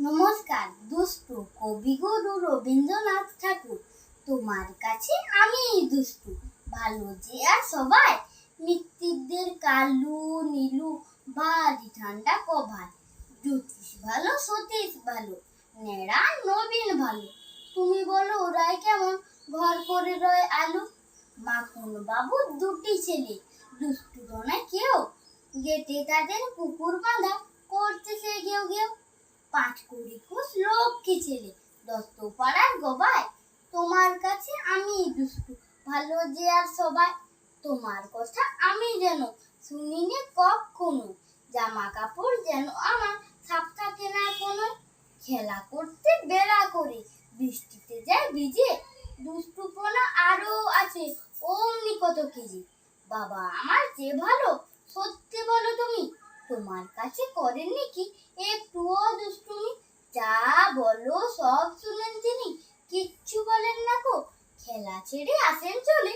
নমস্কার। দুষ্টু কবিগুরু রবীন্দ্রনাথ ঠাকুর। তোমার কাছে আমি দুষ্টু, ভালো যে আর সবাই। মৃত্যুদের কালু নীলু, ভারী ঠান্ডা কভার। জ্যোতিষ ভালো, সতীশ ভালো, নেড়া নবীন ভালো। তুমি বলো ওরাই কেমন, ঘর করে রয় আলু। মাখন বাবুর দুটি ছেলে, দুষ্টু না কেউ। গেটে তাদের কুকুর বাঁধা, করছে সে ঘেউ ঘেউ। 5 কোষ লক্ষ্মী ছেলে, দত্ত পাড়ার গবায়। তোমার কাছে আমি দুষ্টু, ভালো যে আর সবাই। তোমার কথা আমি যেন শুনিনি কখনো, জামা কাপড় যেন আমার সাফ থাকে না কোনো। খেলা করতে বেলা করে, বৃষ্টিতে যায় ভিজে। দুষ্টুপনা আরো আছে অমনি কত কেজি। বাবা আমার যে ভালো, সত্যি বলো তুমি, তোমার কাছে করেননি কি একটুও দুষ্টুমি? যা বলো সব শুনেন তিনি, কিচ্ছু বলেন না গো। খেলা ছেড়ে আসেন চলে,